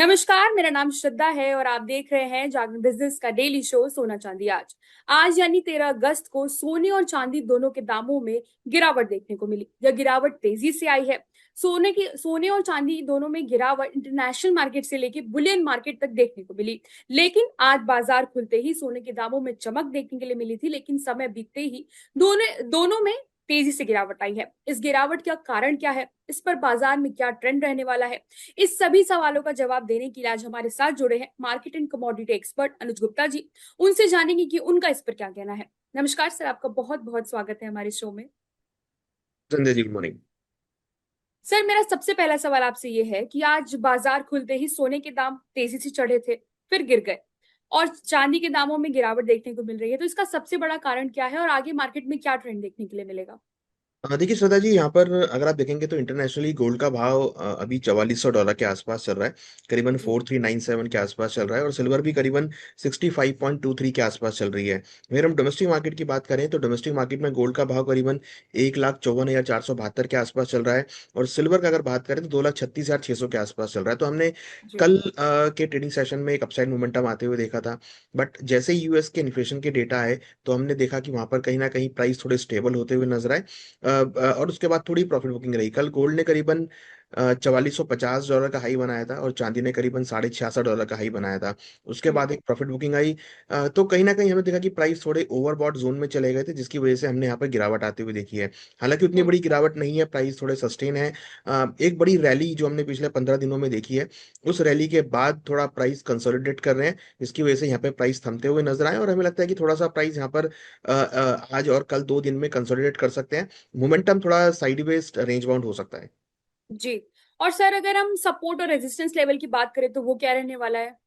नमस्कार, मेरा नाम श्रद्धा है और आप देख रहे हैं जागरण बिजनेस का डेली शो सोना चांदी आज। आज यानी 13 अगस्त को सोने और चांदी दोनों के दामों में गिरावट देखने को मिली। यह गिरावट तेजी से आई है। सोने और चांदी दोनों में गिरावट इंटरनेशनल मार्केट से लेकर बुलियन मार्केट तक देखने को मिली। लेकिन आज बाजार खुलते ही सोने के दामों में चमक देखने के लिए मिली थी, लेकिन समय बीतते ही दोनों दोनों में तेजी से गिरावट आई है। इस गिरावट का कारण क्या है, इस पर बाजार में क्या ट्रेंड रहने वाला है, इस सभी सवालों का जवाब देने के लिए आज हमारे साथ जुड़े हैं मार्केट एंड कमोडिटी एक्सपर्ट अनुज गुप्ता जी। उनसे जानेंगे कि उनका इस पर क्या कहना है। नमस्कार सर, आपका बहुत बहुत स्वागत है हमारे शो में। Sanjay ji, good morning. Sir, मेरा सबसे पहला सवाल आपसे ये है कि आज बाजार खुलते ही सोने के दाम तेजी से चढ़े थे, फिर गिर गए और चांदी के दामों में गिरावट देखने को मिल रही है। तो इसका सबसे बड़ा कारण क्या है और आगे मार्केट में क्या ट्रेंड देखने के लिए मिलेगा? देखिए श्रद्धा जी, यहाँ पर अगर आप देखेंगे तो इंटरनेशनली गोल्ड का भाव अभी $4400 के आसपास चल रहा है। करीबन जी। 4397 के आसपास चल रहा है और सिल्वर भी करीबन 65.23 के आसपास चल रही है। अगर हम डोमेस्टिक मार्केट की बात करें तो डोमेस्टिक मार्केट में गोल्ड का भाव करीबन 1,54,472 के आसपास चल रहा है और सिल्वर का अगर बात करें तो 2,36,600 के आसपास चल रहा है। तो हमने जी। कल के ट्रेडिंग सेशन में एक अपसाइड मोमेंटम आते हुए देखा था। बट जैसे ही यूएस के इन्फ्लेशन के डेटा आए तो हमने देखा कि वहां पर कहीं ना कहीं प्राइस थोड़े स्टेबल होते हुए नजर आए। और उसके बाद थोड़ी प्रॉफिट बुकिंग रही। कल गोल्ड ने करीबन $4450 का हाई बनाया था और चांदी ने करीबन $66.5 का हाई बनाया था। उसके जी। बाद एक प्रॉफिट बुकिंग आई। तो कहीं ना कहीं हमें देखा कि प्राइस थोड़े ओवरबॉट जोन में चले गए थे, जिसकी वजह से हमने यहाँ पर गिरावट आते हुए देखी है। हालांकि उतनी हम्म। बड़ी गिरावट नहीं है, प्राइस थोड़े सस्टेन है। एक बड़ी रैली जो हमने पिछले 15 दिनों में देखी है, उस रैली के बाद थोड़ा प्राइस कंसोलिडेट कर रहे हैं, जिसकी वजह से यहाँ पे प्राइस थमते हुए नजर आए और हमें लगता है कि थोड़ा सा प्राइस यहाँ पर आज और कल 2 दिन में कंसोलिडेट कर सकते हैं। मोमेंटम थोड़ा साइडवेज रेंज बाउंड हो सकता है। जी। और सर, अगर हम सपोर्ट और रेजिस्टेंस लेवल की बात करें तो वो क्या रहने वाला है?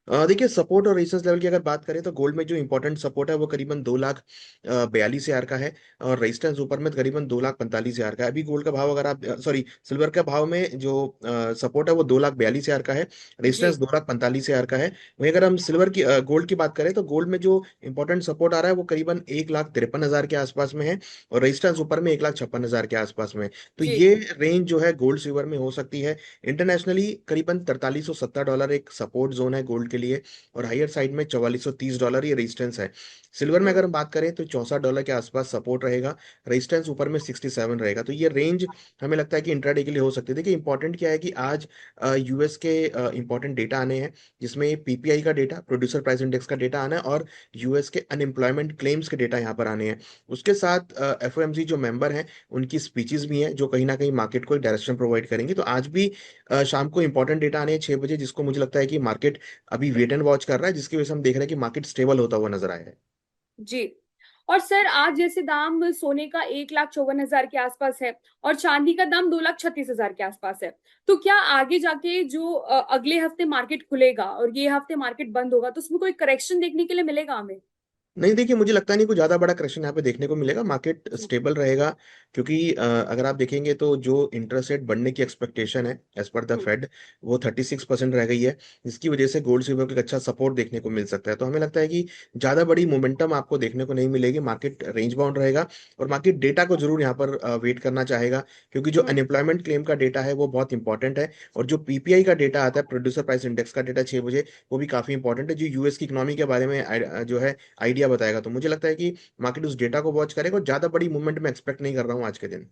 देखिए, सपोर्ट और रेजिस्टेंस लेवल की अगर बात करें तो गोल्ड में जो इंपॉर्टेंट सपोर्ट है वो करीबन 2,42,000 का है और रेजिस्टेंस ऊपर में करीबन 2,45,000 का है। अभी गोल्ड का भाव अगर आप सॉरी सिल्वर का भाव में जो सपोर्ट है वो 2,42,000 का है, जी। रेजिस्टेंस 2,45,000 का है। वहीं अगर हम सिल्वर की गोल्ड की बात करें तो गोल्ड में जो इंपॉर्टेंट सपोर्ट आ रहा है वो करीबन 1,53,000 के आसपास में है और रेजिस्टेंस ऊपर में 1,56,000 के आसपास में है। तो जी। ये रेंज जो है गोल्ड सिल्वर में हो सकती है। इंटरनेशनली करीबन $4370 एक सपोर्ट जोन है गोल्ड के लिए और हायर साइड में $4430 ये रेजिस्टेंस है। सिल्वर में हम्म। अगर हम बात करें तो $64 के आसपास सपोर्ट रहेगा, रेजिस्टेंस ऊपर में 67 रहेगा। तो ये रेंज हमें लगता है कि इंट्राडे के लिए हो सकती है। देखिए, इंपॉर्टेंट क्या है कि आज यूएस के इंपॉर्टेंट डेटा आने हैं, जिसमें पीपीआई का डेटा, प्रोड्यूसर प्राइस इंडेक्स का डेटा आना है और यूएस के अनएम्प्लॉयमेंट क्लेम्स के डेटा यहाँ पर आने हैं। उसके साथ एफओएमसी जो मेंबर हैं उनकी स्पीचेस भी हैं जो कहीं ना कहीं मार्केट को एक डायरेक्शन प्रोवाइड करेंगे। तो आज भी शाम को इंपॉर्टेंट डेटा आने हैं 6 बजे, जिसको मुझे लगता है कि मार्केट अभी वेट एंड वॉच कर रहा है, जिसकी वजह से हम देख रहे हैं कि मार्केट स्टेबल होता हुआ नजर आया है। जी। और सर, आज जैसे दाम सोने का 1,54,000 के आसपास है और चांदी का दाम 2,36,000 के आसपास है, तो क्या आगे जाके जो अगले हफ्ते मार्केट खुलेगा और ये हफ्ते मार्केट बंद होगा तो उसमें कोई करेक्शन देखने के लिए मिलेगा हमें? नहीं, देखिए, मुझे लगता नहीं कोई ज्यादा बड़ा करेक्शन यहाँ पे देखने को मिलेगा। मार्केट जी। स्टेबल रहेगा क्योंकि अगर आप देखेंगे तो जो इंटरेस्ट रेट बढ़ने की एक्सपेक्टेशन है as per the hmm. Fade, वो 36% रह गई है, जिसकी वजह से गोल्ड सिल्वर को एक अच्छा सपोर्ट देखने को मिल सकता है। तो हमें लगता है कि ज्यादा बड़ी मोमेंटम आपको देखने को नहीं मिलेगी, मार्केट रेंज बाउंड रहेगा और मार्केट डेटा को जरूर यहाँ पर वेट करना चाहेगा, क्योंकि जो हम्म। अनएम्प्लॉयमेंट क्लेम का डेटा है वो बहुत इंपॉर्टेंट है और जो पीपीआई का डेटा आता है, प्रोड्यूसर प्राइस इंडेक्स का डेटा 6 बजे, वो भी काफी इंपॉर्टेंट है, जो यूएस की इकोनॉमी के बारे में जो है आइडिया बताएगा। तो मुझे लगता है कि मार्केट उस डेटा को वॉच करेगा और ज्यादा बड़ी मूवमेंट मैं एक्सपेक्ट नहीं कर रहा हूँ आज के दिन।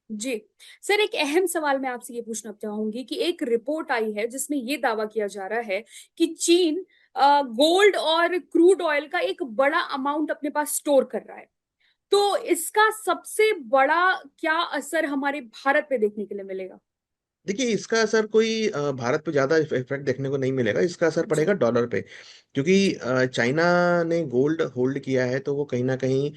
जी। सर, एक अहम सवाल मैं आपसे ये पूछना चाहूंगी कि एक रिपोर्ट आई है जिसमें ये दावा किया जा रहा है कि चीन गोल्ड और क्रूड ऑयल का एक बड़ा अमाउंट अपने पास स्टोर कर रहा है। तो इसका सबसे बड़ा क्या असर हमारे भारत पे देखने के लिए मिलेगा? देखिए, इसका असर कोई भारत पे ज्यादा इफेक्ट देखने को नहीं मिलेगा। इसका असर जी। पड़ेगा डॉलर पे, क्योंकि जी। चाइना ने गोल्ड होल्ड किया है तो वो कहीं ना कहीं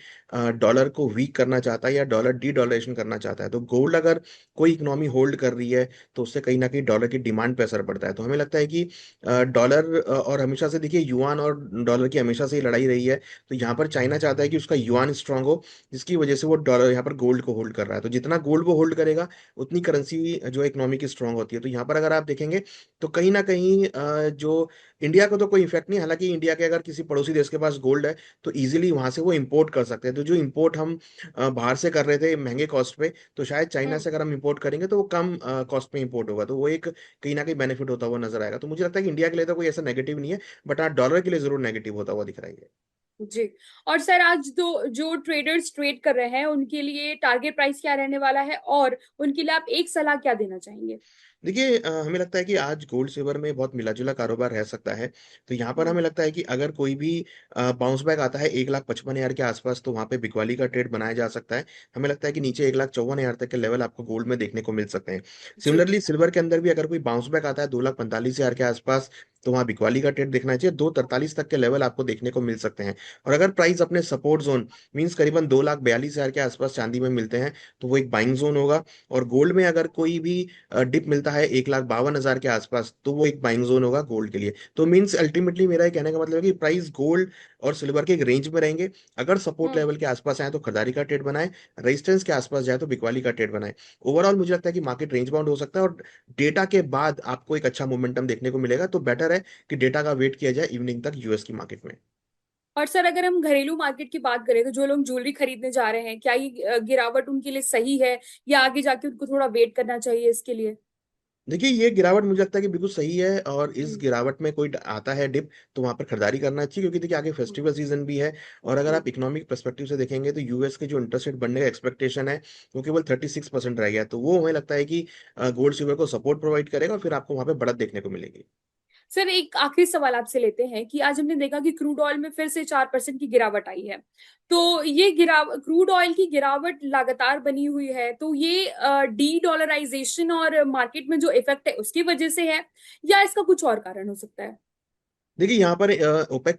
डॉलर को वीक करना चाहता है या डॉलर डी डॉलरेशन करना चाहता है। तो गोल्ड अगर कोई इकोनॉमी होल्ड कर रही है तो उससे कहीं ना कहीं डॉलर की डिमांड पे असर पड़ता है। तो हमें लगता है कि डॉलर और हमेशा से देखिए युआन और डॉलर की हमेशा से ही लड़ाई रही है। तो यहाँ पर चाइना चाहता है कि उसका युआन स्ट्रांग हो, जिसकी वजह से वो डॉलर यहाँ पर गोल्ड को होल्ड कर रहा है। तो जितना गोल्ड वो होल्ड करेगा उतनी करेंसी जो इकोनॉमी की स्ट्रांग होती है। तो यहाँ पर अगर आप देखेंगे तो कहीं ना कहीं जो इंडिया को तो कोई इफेक्ट नहीं, हालांकि इंडिया के अगर किसी पड़ोसी देश के पास गोल्ड है तो इजीली वहां से वो इंपोर्ट कर सकते हैं। तो जो इंपोर्ट हम बाहर से कर रहे थे महंगे कॉस्ट पे, तो शायद चाइना हम्म। से अगर हम इंपोर्ट करेंगे तो वो कम कॉस्ट पे इंपोर्ट होगा, तो वो एक कहीं ना कहीं बेनिफिट होता हुआ नजर आएगा। तो मुझे लगता है कि इंडिया के लिए तो कोई ऐसा नेगेटिव नहीं है, बट हाँ डॉलर के लिए जरूर नेगेटिव होता हुआ दिख रहा है। जी। और सर आज तो जो ट्रेडर्स ट्रेड कर रहे हैं उनके लिए टारगेट प्राइस क्या रहने वाला है, और उनके लिए आप एक सलाह क्या देना चाहेंगे? देखिए हमें लगता है कि आज गोल्ड सिल्वर में बहुत मिला जुला कारोबार रह सकता है। तो यहाँ पर हम्म। हमें लगता है कि अगर कोई भी बाउंस बैक आता है 1,55,000 के आसपास, तो वहाँ पे बिकवाली का ट्रेड बनाया जा सकता है। हमें लगता है कि नीचे 1,54,000 तक के लेवल आपको गोल्ड में देखने को मिल सकते हैं। जी। सिमिलरली सिल्वर के अंदर भी अगर कोई बाउंस बैक आता है 2,45,000 के आसपास, तो वहाँ बिकवाली का ट्रेड देखना चाहिए। 2,43 तक के लेवल आपको देखने को मिल सकते हैं। और अगर प्राइस अपने सपोर्ट जोन मीन्स करीबन 2,42,000 के आसपास चांदी में मिलते हैं, तो वो एक बाइंग जोन होगा। और गोल्ड में अगर कोई भी डिप मिलता है 1,52,000 के आसपास, तो वो एक बाइंग जोन होगा गोल्ड के लिए। तो मीन्स अल्टीमेटली मेरा ये कहने का मतलब है कि प्राइस गोल्ड और सिल्वर के एक रेंज में रहेंगे। अगर सपोर्ट हम्म। लेवल के आसपास आए तो खरीदारी का ट्रेड बनाए, रेजिस्टेंस के आसपास जाए तो बिकवाली का ट्रेड बनाए। ओवरऑल मुझे लगता है कि मार्केट रेंज बाउंड हो सकता है, और डेटा के बाद आपको एक अच्छा मोमेंटम देखने को मिलेगा। तो बेटर है कि डेटा का वेट किया जाए इवनिंग तक यूएस की मार्केट में। और सर अगर हम घरेलू मार्केट की बात करें तो जो लोग ज्वेलरी खरीदने जा रहे हैं, क्या ये गिरावट उनके लिए सही है, या आगे जाके उनको थोड़ा वेट करना चाहिए इसके लिए? देखिए ये गिरावट मुझे लगता है कि बिल्कुल सही है, और इस हम्म। गिरावट में कोई आता है डिप, तो वहां पर खरीदारी करना चाहिए, क्योंकि देखिए आगे हम्म। फेस्टिवल सीजन भी है। और अगर हम्म। आप इकोनॉमिक पर्सपेक्टिव से देखेंगे तो यूएस के जो इंटरेस्ट रेट बढ़ने का एक्सपेक्टेशन है वो केवल 36% रह गया है। तो वो हमें लगता है कि गोल्ड सिल्वर को सपोर्ट प्रोवाइड करेगा, और फिर आपको वहां पे बढ़त देखने को मिलेगी। सर एक आखिरी सवाल आपसे लेते हैं कि आज हमने देखा कि क्रूड ऑयल में फिर से 4% की गिरावट आई है। तो ये क्रूड ऑयल की गिरावट लगातार बनी हुई है, तो ये डी डॉलराइजेशन और मार्केट में जो इफेक्ट है उसकी वजह से है, या इसका कुछ और कारण हो सकता है? देखिए यहाँ पर ओपेक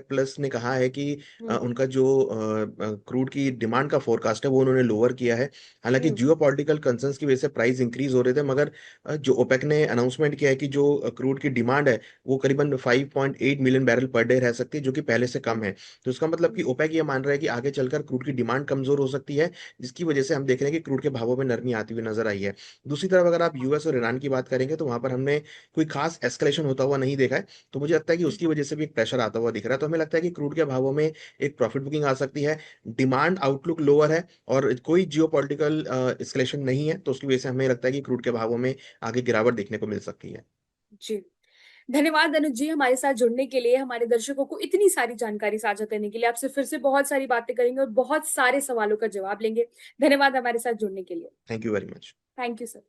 प्लस ने कहा है कि हम्म। उनका जो क्रूड की डिमांड का फोरकास्ट है वो उन्होंने लोअर किया है। हालांकि हम्म। जियो पॉलिटिकल कंसर्न्स की वजह से प्राइस इंक्रीज हो रहे थे, मगर जो ओपेक ने अनाउंसमेंट किया है कि जो क्रूड की डिमांड है वो करीबन 5.8 मिलियन बैरल पर डे रह सकती है, जो कि पहले से कम हम्म। है। तो इसका मतलब कि हम्म। ओपेक ये मान रहा है कि आगे चलकर क्रूड की डिमांड कमजोर हो सकती है, जिसकी वजह से हम देख रहे हैं कि क्रूड के भावों में नरमी आती हुई नजर आई है। दूसरी तरफ अगर आप यूएस और ईरान की बात करेंगे तो वहां पर हमने कोई खास एस्केलेशन होता हुआ नहीं देखा है। तो मुझे लगता है कि हम्म। उसकी वजह से भी एक प्रेशर आता हुआ दिख रहा है। तो हमें लगता है कि क्रूड के भावों में एक प्रॉफिट बुकिंग आ सकती है। डिमांड आउटलुक लोअर है, और कोई जियोपॉलिटिकल एस्केलेशन नहीं है, तो उसकी वजह से हमें लगता है कि क्रूड के भावों में आगे गिरावट देखने को मिल सकती है। जी। धन्यवाद अनुज जी, हमारे साथ जुड़ने के लिए, हमारे दर्शकों को इतनी सारी जानकारी साझा करने के लिए। आपसे फिर से बहुत सारी बातें करेंगे और बहुत सारे सवालों का जवाब लेंगे। धन्यवाद हमारे साथ जुड़ने के लिए। Thank you very much. Thank you sir.